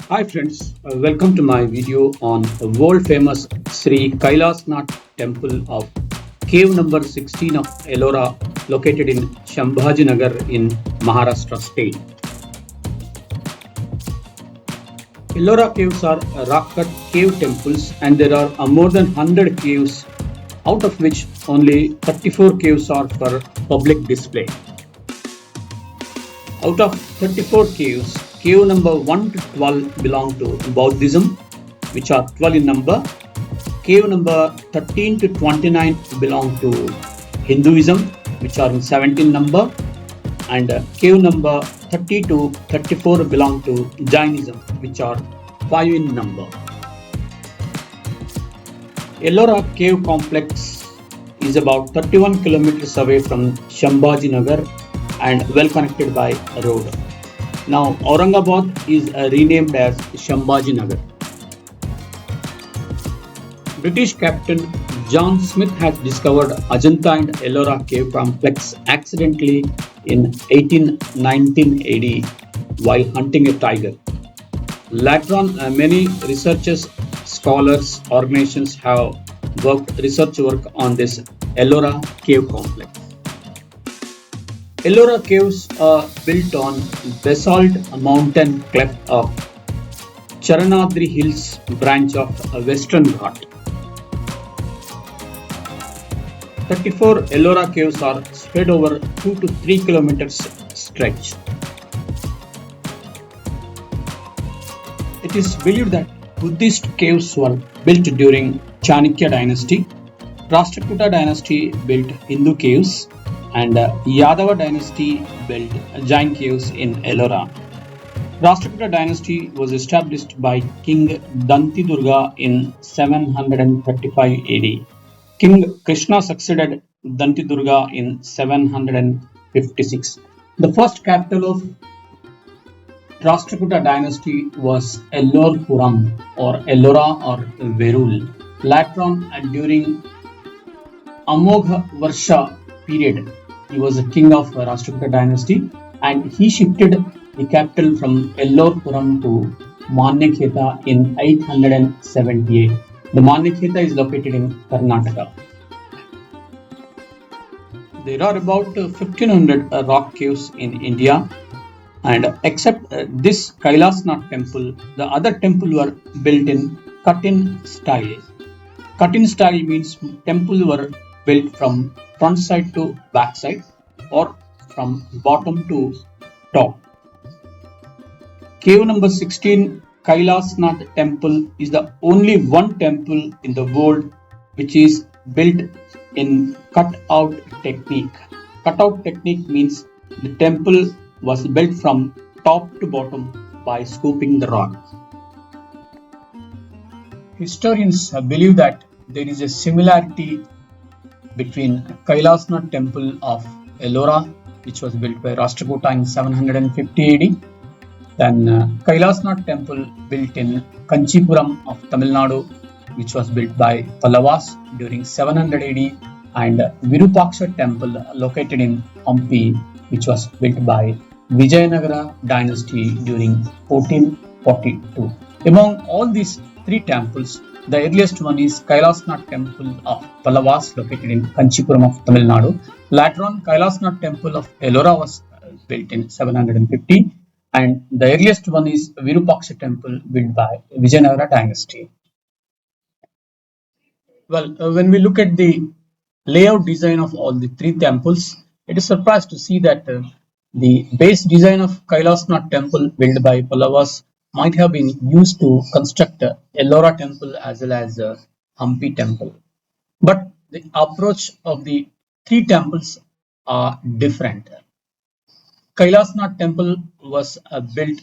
Hi friends, welcome to my video on the world famous Sri Kailasnath Temple of Cave number 16 of Ellora located in Shambajinagar in Maharashtra State. Ellora Caves are rock-cut cave temples and there are more than 100 caves, out of which only 34 caves are for public display. Out of 34 caves, cave number 1 to 12 belong to Buddhism, which are 12 in number. Cave number 13 to 29 belong to Hinduism, which are in 17 number. And cave number 30 to 34 belong to Jainism, which are 5 in number. Ellora Cave Complex is about 31 kilometers away from Shambajinagar and well connected by road. Now Aurangabad is renamed as Shambajinagar. British Captain John Smith has discovered Ajanta and Ellora Cave Complex accidentally in 1819 AD while hunting a tiger. Later on, many researchers, scholars, organizations have worked research work on this Ellora Cave Complex. Ellora Caves are built on Basalt mountain cleft of Charanadri Hills branch of Western Ghats. 34 Ellora Caves are spread over 2 to 3 kilometers stretch. It is believed that Buddhist caves were built during Chanakya dynasty. Rashtrakuta dynasty built Hindu caves and Yadava dynasty built Jain caves in Ellora. Rashtrakuta dynasty was established by King Danti Durga in 735 AD. King Krishna succeeded Danti Durga in 756. The first capital of Rashtrakuta dynasty was Ellorpuram or Ellora or Verul. Later on, during Amogha Varsha period, he was a king of Rashtrakuta dynasty and he shifted the capital from Ellorpuram to Manyakheta in 878. The Manyakheta is located in Karnataka. There are about 1500 rock caves in India, and except this Kailasnath temple, the other temple were built in cut-in style. Cut-in style means temple were built from front side to back side or from bottom to top. Cave number 16 Kailasnath Temple is the only one temple in the world which is built in cut-out technique. Cut-out technique means the temple was built from top to bottom by scooping the rock. Historians believe that there is a similarity between Kailasnath Temple of Ellora, which was built by Rashtrakuta in 750 AD, then Kailasnath Temple built in Kanchipuram of Tamil Nadu, which was built by Pallavas during 700 AD, and Virupaksha Temple located in Hampi, which was built by Vijayanagara dynasty during 1442. Among all these three temples, the earliest one is Kailasnath Temple of Pallavas located in Kanchipuram of Tamil Nadu. Later on, Kailasnath Temple of Ellora was built in 750 and the earliest one is Virupaksha Temple built by Vijayanagara dynasty. Well, when we look at the layout design of all the three temples, it is surprised to see that the base design of Kailasnath Temple built by Pallavas might have been used to construct Ellora Temple as well as Hampi Temple. But the approach of the three temples are different. Kailasnath Temple was built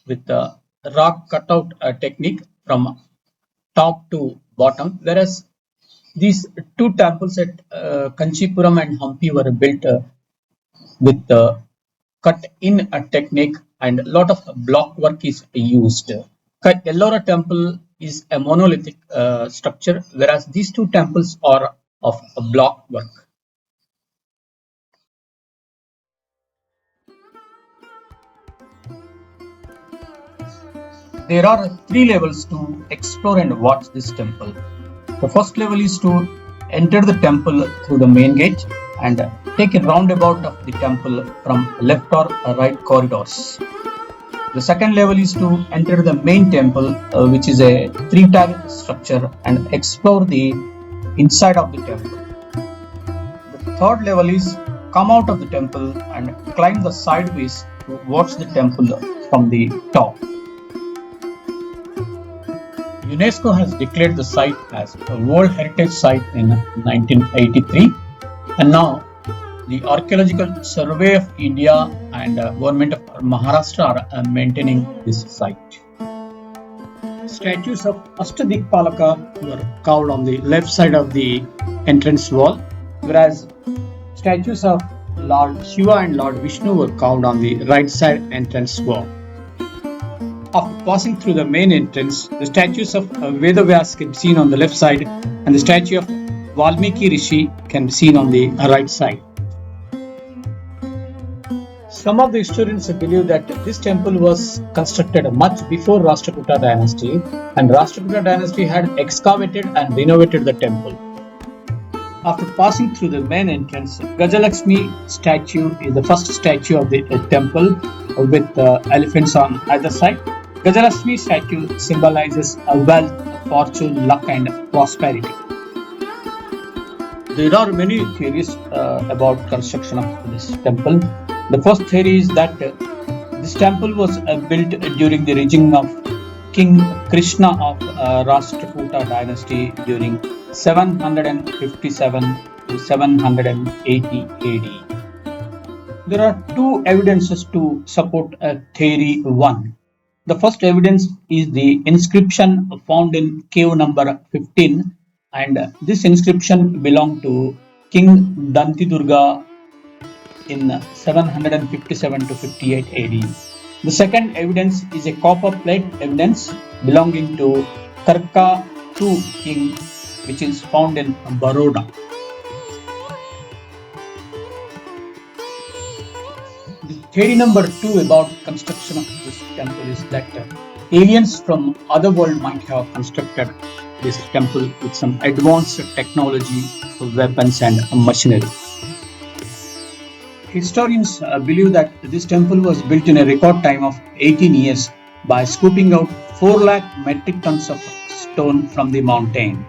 with the rock cutout technique from top to bottom, whereas these two temples at Kanchipuram and Hampi were built with the cut-in technique and a lot of block work is used. Ellora Temple is a monolithic structure, whereas these two temples are of block work. There are three levels to explore and watch this temple. The first level is to enter the temple through the main gate and take a roundabout of the temple from left or right corridors. The second level is to enter the main temple, which is a three-tiered structure, and explore the inside of the temple. The third level is come out of the temple and climb the sideways to watch the temple from the top. UNESCO has declared the site as a World Heritage Site in 1983, and now the Archaeological Survey of India and Government of Maharashtra are maintaining this site. Statues of Ashtadikpalaka were carved on the left side of the entrance wall, whereas statues of Lord Shiva and Lord Vishnu were carved on the right side entrance wall. After passing through the main entrance, the statues of Vedavyas can be seen on the left side, and the statue of Valmiki Rishi can be seen on the right side. Some of the historians believe that this temple was constructed much before Rashtrakuta dynasty, and Rashtrakuta dynasty had excavated and renovated the temple. After passing through the main entrance, Gajalakshmi statue is the first statue of the temple with elephants on either side. Gajalakshmi statue symbolizes wealth, fortune, luck and prosperity. There are many theories about construction of this temple. The first theory is that this temple was built during the regime of King Krishna of Rashtrakuta dynasty during 757 to 780 AD. There are two evidences to support theory 1. The first evidence is the inscription found in cave number 15, and this inscription belonged to King Dantidurga in 757 to 58 AD. The second evidence is a copper plate evidence belonging to Karka II king, which is found in Baroda. The theory number 2 about construction of this temple is that aliens from other world might have constructed this temple with some advanced technology, weapons and machinery. Historians believe that this temple was built in a record time of 18 years by scooping out 4 lakh metric tons of stone from the mountain.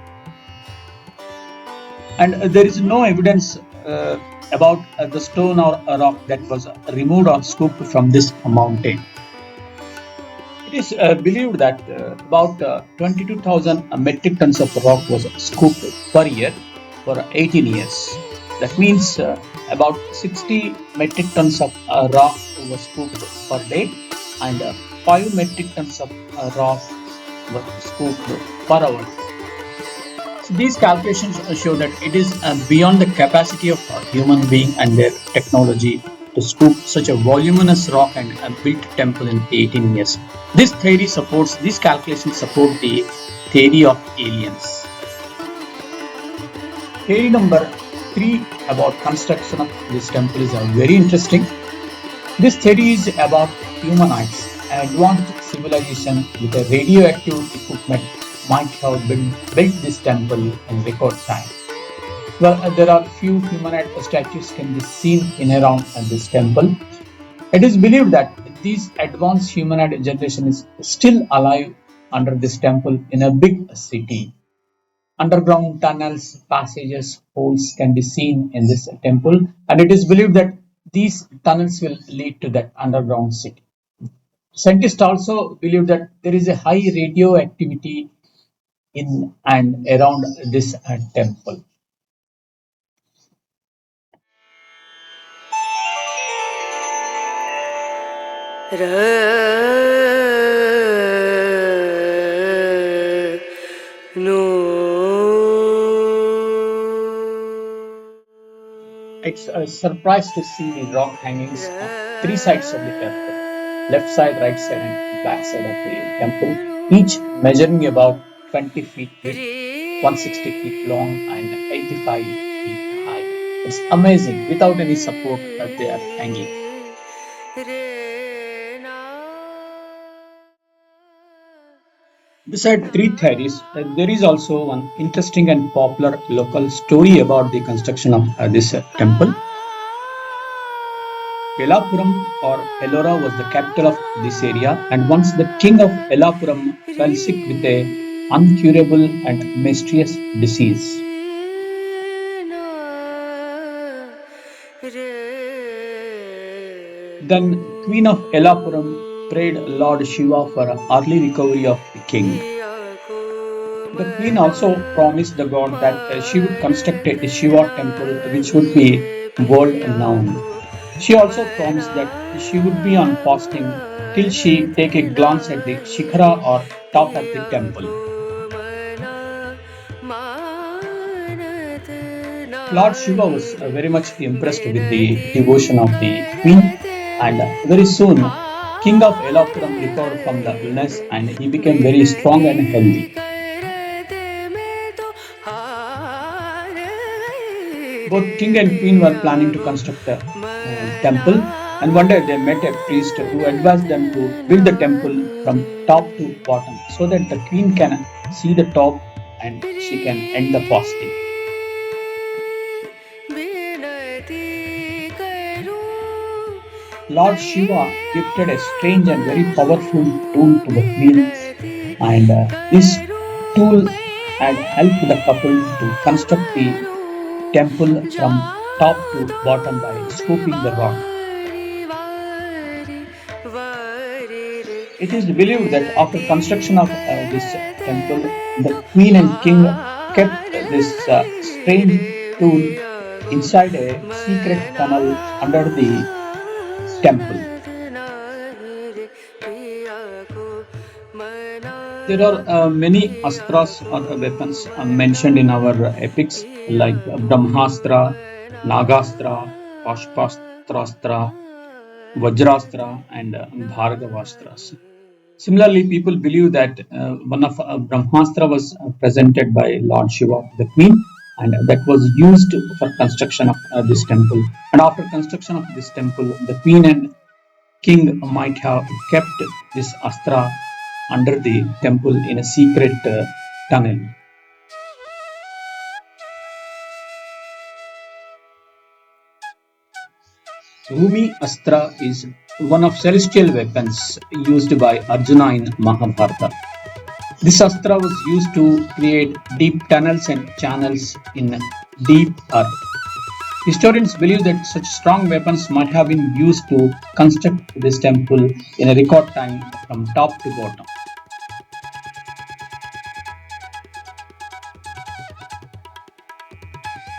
And there is no evidence about the stone or rock that was removed or scooped from this mountain. It is believed that about 22,000 metric tons of rock was scooped per year for 18 years. That means about 60 metric tons of rock was scooped per day, and 5 metric tons of rock was scooped per hour. So these calculations show that it is beyond the capacity of a human being and their technology to scoop such a voluminous rock and build a temple in 18 years. These calculations support the theory of aliens. Theory number 3 about construction of this temple is very interesting. This theory is about humanoids, an advanced civilization with a radioactive equipment might have built this temple in record time. Well, there are few humanoid statues can be seen in around this temple. It is believed that this advanced humanoid generation is still alive under this temple in a big city. Underground tunnels, passages, holes can be seen in this temple, and it is believed that these tunnels will lead to that underground city. Scientists also believe that there is a high radioactivity in and around this temple. It's a surprise to see the rock hangings on 3 sides of the temple, left side, right side and back side of the temple, each measuring about 20 feet width, 160 feet long and 85 feet high. It's amazing, without any support that they are hanging. Beside three theories, there is also one interesting and popular local story about the construction of this temple. Yelapuram or Ellora was the capital of this area, and once the king of Yelapuram fell sick with a uncurable and mysterious disease. Then Queen of Yelapuram prayed Lord Shiva for an early recovery of the king. The queen also promised the god that she would construct a Shiva temple which would be world renowned. She also promised that she would be on fasting till she take a glance at the shikhara or top of the temple. Lord Shiva was very much impressed with the devotion of the queen, and very soon King of Elapuram recovered from the illness and he became very strong and healthy. Both king and queen were planning to construct a temple, and one day they met a priest who advised them to build the temple from top to bottom so that the queen can see the top and she can end the fasting. Lord Shiva gifted a strange and very powerful tool to the queen, and this tool had helped the couple to construct the temple from top to bottom by scooping the rock. It is believed that after construction of this temple, the queen and king kept this strange tool inside a secret tunnel under the temple. There are many astras or weapons mentioned in our epics like Brahmastra, Nagastra, Pashpastrastra, Vajrastra, and Bhargavastras. Similarly, people believe that one of Brahmastra was presented by Lord Shiva to the queen, and that was used for construction of this temple. And after construction of this temple, the queen and king might have kept this astra under the temple in a secret tunnel. Rumi Astra is one of celestial weapons used by Arjuna in Mahabharata. This astra was used to create deep tunnels and channels in deep earth. Historians believe that such strong weapons might have been used to construct this temple in a record time from top to bottom.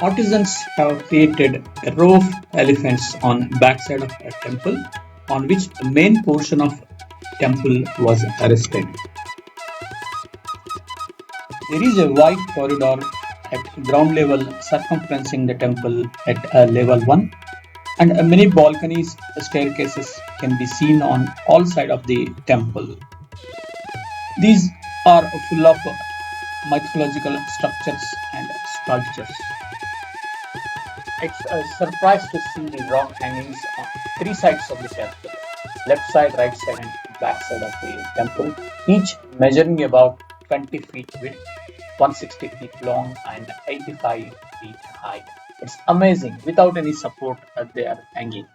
Artisans have created a row of elephants on backside of a temple on which the main portion of temple was rested. There is a wide corridor at ground level circumferencing the temple at level 1, and many balconies staircases can be seen on all sides of the temple. These are full of mythological structures and sculptures. It's a surprise to see the rock hangings on three sides of the temple, left side, right side, and back side of the temple, each measuring about 20 feet width, 160 feet long, and 85 feet high. It's amazing. Without any support, they are hanging.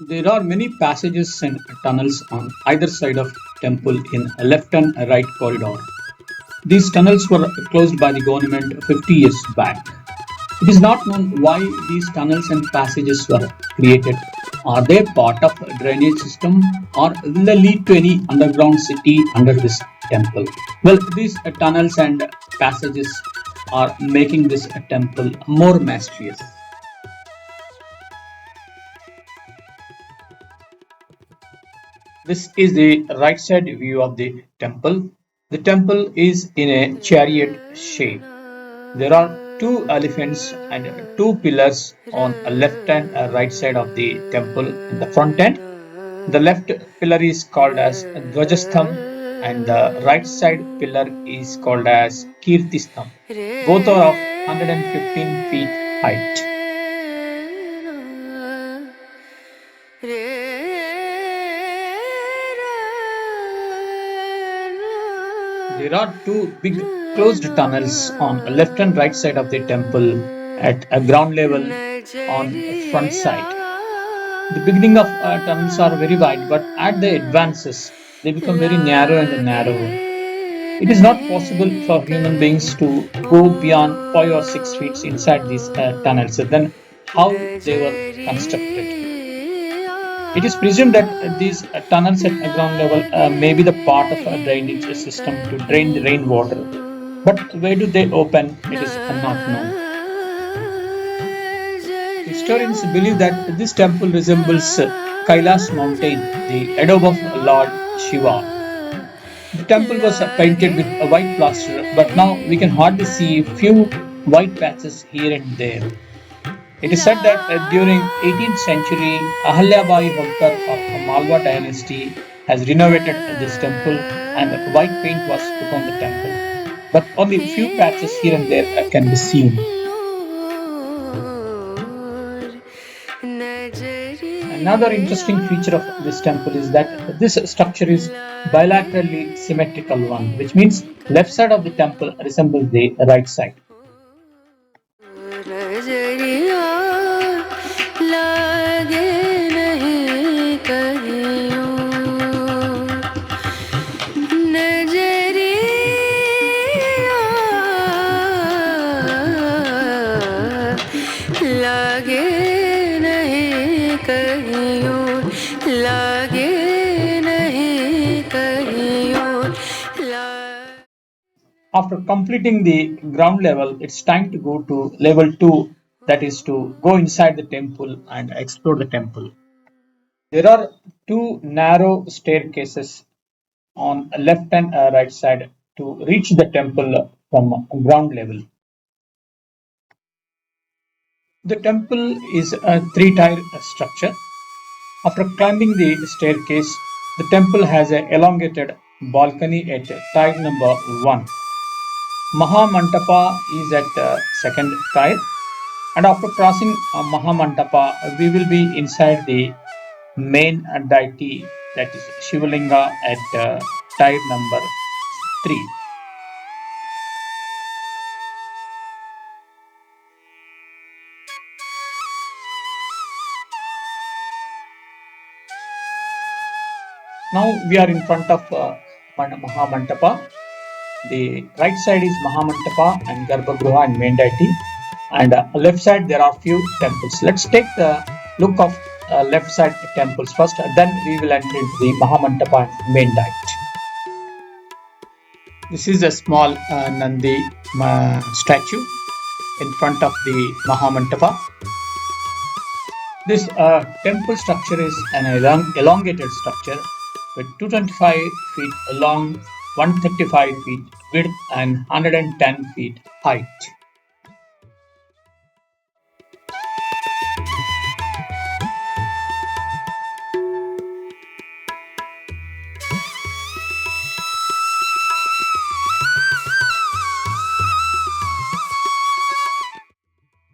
There are many passages and tunnels on either side of temple in a left and a right corridor. These tunnels were closed by the government 50 years back. It is not known why these tunnels and passages were created. Are they part of a drainage system or will they lead to any underground city under this temple? Well, these tunnels and passages are making this temple more mysterious. This is the right side view of the temple. The temple is in a chariot shape. There are two elephants and two pillars on a left and a right side of the temple in the front end. The left pillar is called as Dvajastham and the right side pillar is called as Kirtistham. Both are of 115 feet height. There are two big closed tunnels on the left and right side of the temple at a ground level on front side. The beginning of tunnels are very wide, but at the advances, they become very narrow and narrower. It is not possible for human beings to go beyond 5 or 6 feet inside these tunnels. Then, how they were constructed? It is presumed that these tunnels at ground level may be the part of a drainage system to drain the rainwater. But where do they open? It is not known. Historians believe that this temple resembles Kailash mountain, the abode of Lord Shiva. The temple was painted with a white plaster, but now we can hardly see few white patches here and there. It is said that during 18th century, Ahalyabai Holkar of Malwa dynasty has renovated this temple and white paint was put on the temple. But only few patches here and there can be seen. Another interesting feature of this temple is that this structure is bilaterally symmetrical one, which means left side of the temple resembles the right side. After completing the ground level, it's time to go to level 2, that is to go inside the temple and explore the temple. There are two narrow staircases on left and right side to reach the temple from ground level. The temple is a three-tier structure. After climbing the staircase, the temple has an elongated balcony at tier number 1. Mahamantapa is at second tier, and after crossing Mahamantapa, we will be inside the main deity, that is Shivalinga at tier number 3. Now we are in front of Mahamantapa. The right side is Mahamantapa and Garbhagruha and main deity, and left side there are few temples. Let's take the look of left side temples first, then we will enter into the Mahamantapa and main deity. This is a small Nandi statue in front of the Mahamantapa. This temple structure is an elongated structure with 225 feet long, 135 feet width and 110 feet height.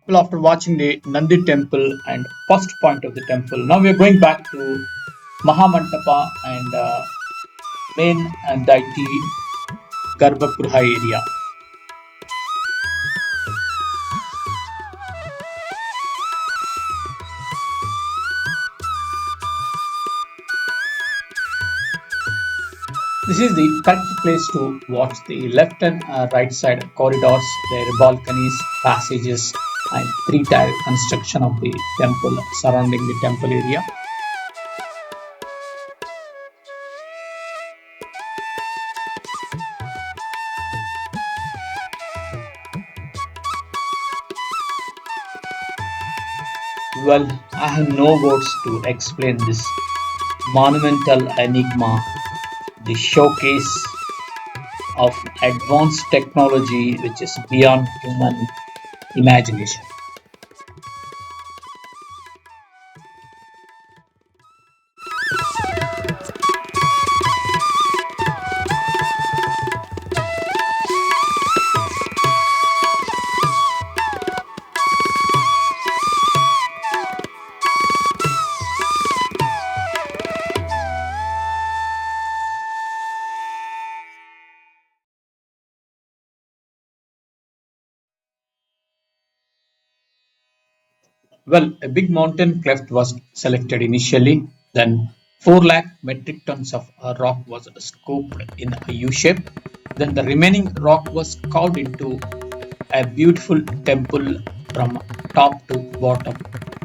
Well, after watching the Nandi temple and first point of the temple, now we are going back to Mahamantapa and main deity Garbhagruha area. This is the correct place to watch the left and right side corridors, their balconies, passages, and three-tier construction of the temple surrounding the temple area. Well, I have no words to explain this monumental enigma, the showcase of advanced technology which is beyond human imagination. Well, a big mountain cleft was selected initially, then 4 lakh metric tons of rock was scooped in a U shape. Then the remaining rock was carved into a beautiful temple from top to bottom,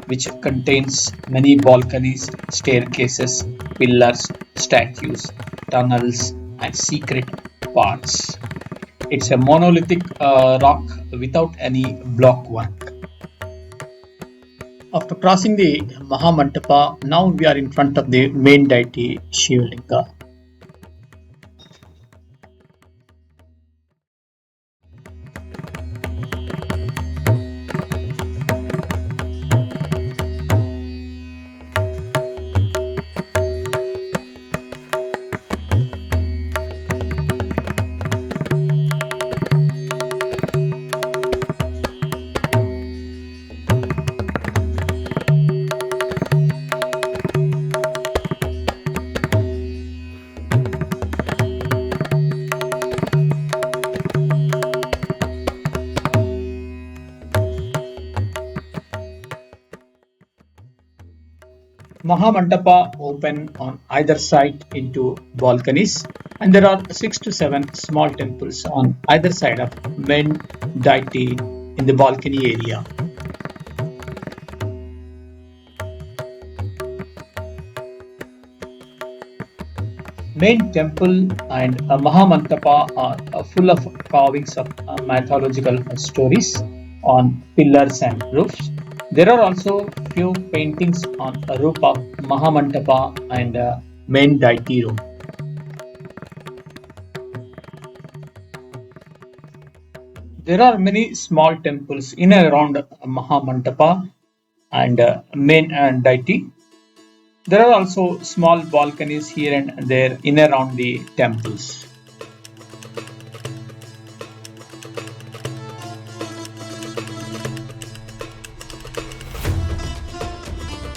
which contains many balconies, staircases, pillars, statues, tunnels, and secret parts. It's a monolithic rock without any block work. After crossing the Mahamantapa, now we are in front of the main deity Shivalinga. Mahamandapa open on either side into balconies, and there are 6 to 7 small temples on either side of main deity in the balcony area. Main temple and Mahamantapa are full of carvings of mythological stories on pillars and roofs. There are also few paintings on a roof of Mahamantapa and main deity room. There are many small temples in and around Mahamantapa and main deity. There are also small balconies here and there in and around the temples.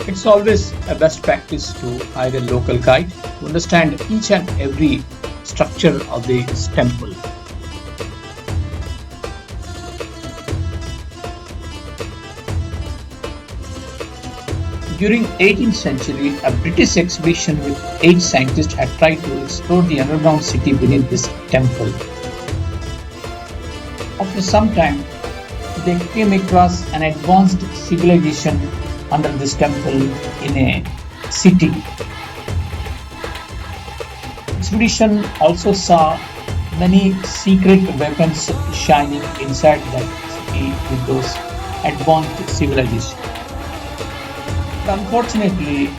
It's always a best practice to hire a local guide to understand each and every structure of this temple. During 18th century, a British expedition with 8 scientists had tried to explore the underground city beneath this temple. After some time, they came across an advanced civilization under this temple in a city. Expedition also saw many secret weapons shining inside that city with those advanced civilizations. Unfortunately,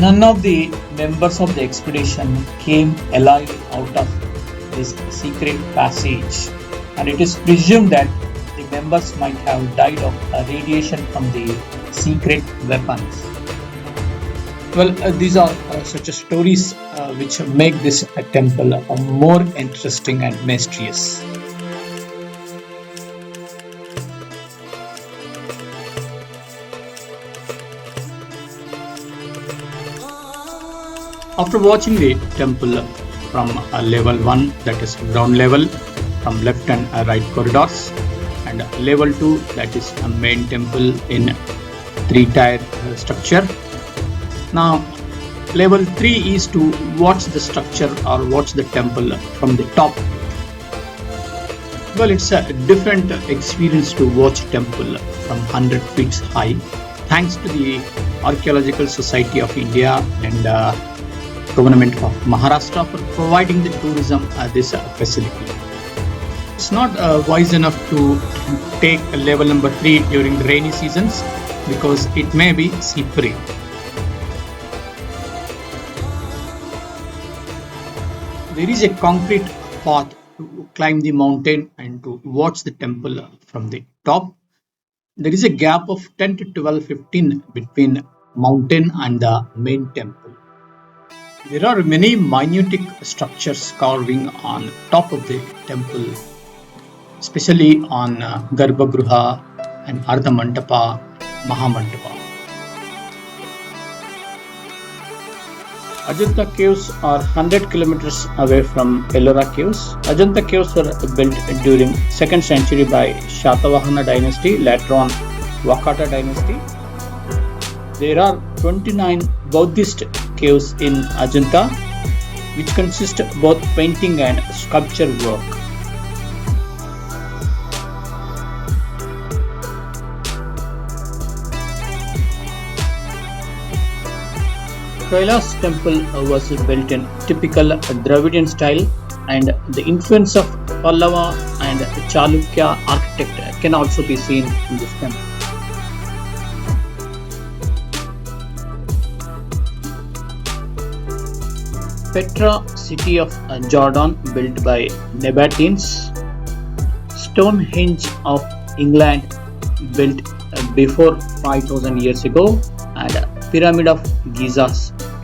none of the members of the expedition came alive out of this secret passage, and it is presumed that the members might have died of radiation from the secret weapons. Well, these are such stories which make this temple more interesting and mysterious. After watching the temple from level 1, that is ground level, from left and right corridors, and level 2, that is a main temple in 3-tier structure. Now, level 3 is to watch the structure or watch the temple from the top. Well, it's a different experience to watch temple from 100 feet high, thanks to the Archaeological Society of India and Government of Maharashtra for providing the tourism this facility. It's not wise enough to take level number 3 during the rainy seasons because it may be slippery. There is a concrete path to climb the mountain and to watch the temple from the top. There is a gap of 10 to 12, 15 between mountain and the main temple. There are many minute structures carving on top of the temple, especially on Garbhagruha and Ardha Mandapa, Mahamandapa. Ajanta Caves are 100 kilometers away from Ellora Caves. Ajanta Caves were built during 2nd century by Shatavahana dynasty, later on Vakata dynasty. There are 29 Buddhist caves in Ajanta, which consist both painting and sculpture work. Kailash Temple was built in typical Dravidian style, and the influence of Pallava and Chalukya architect can also be seen in this temple. Petra, city of Jordan, built by Nabateans. Stonehenge of England, built before 5000 years ago, and Pyramid of Giza,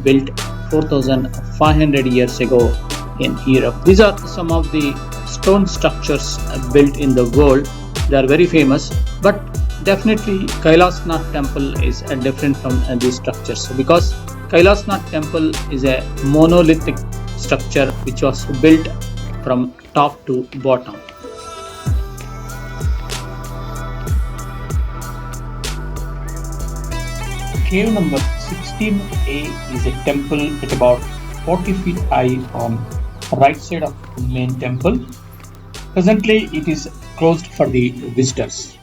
built 4500 years ago in Europe. These are some of the stone structures built in the world. They are very famous, but definitely Kailasnath Temple is different from these structures, because Kailasnath Temple is a monolithic structure which was built from top to bottom. Cave number 16A is a temple at about 40 feet high on the right side of the main temple. Presently, it is closed for the visitors.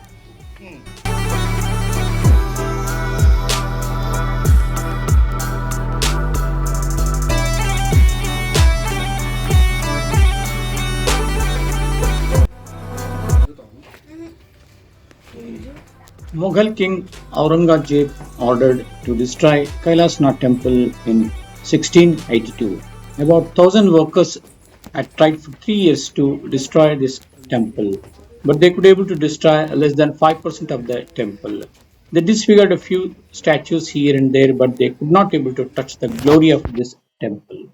Mughal king Aurangzeb ordered to destroy Kailasnath Temple in 1682. About 1,000 workers had tried for 3 years to destroy this temple, but they could able to destroy less than 5% of the temple. They disfigured a few statues here and there, but they could not able to touch the glory of this temple.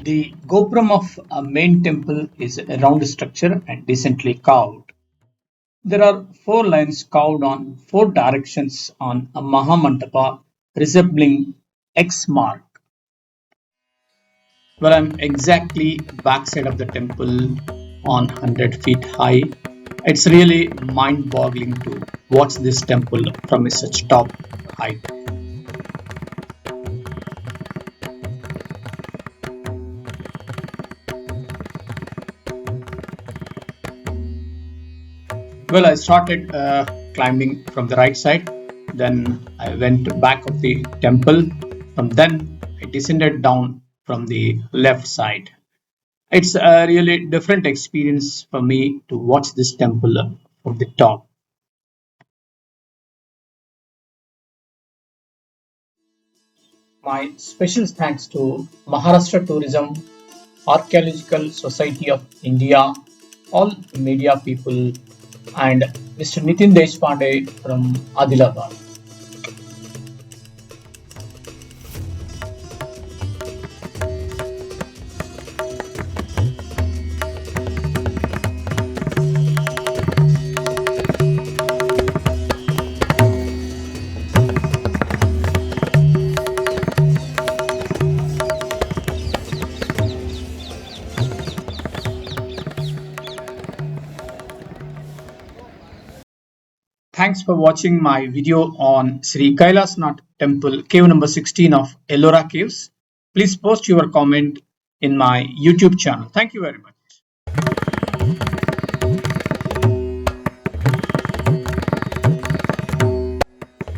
The gopuram of a main temple is a round structure and decently carved. There are 4 lines carved on 4 directions on a Mahamandapa resembling X mark. Well, I'm exactly backside of the temple on 100 feet high. It's really mind-boggling to watch this temple from such top height. Well, I started climbing from the right side, then I went back of the temple. From then, I descended down from the left side. It's a really different experience for me to watch this temple from the top. My special thanks to Maharashtra Tourism, Archaeological Society of India, all media people, and Mr. Nitin Deshpande from Adilabad. Thanks for watching my video on Sri Kailasnath Temple, cave number 16 of Ellora Caves. Please post your comment in my YouTube channel. Thank you very much.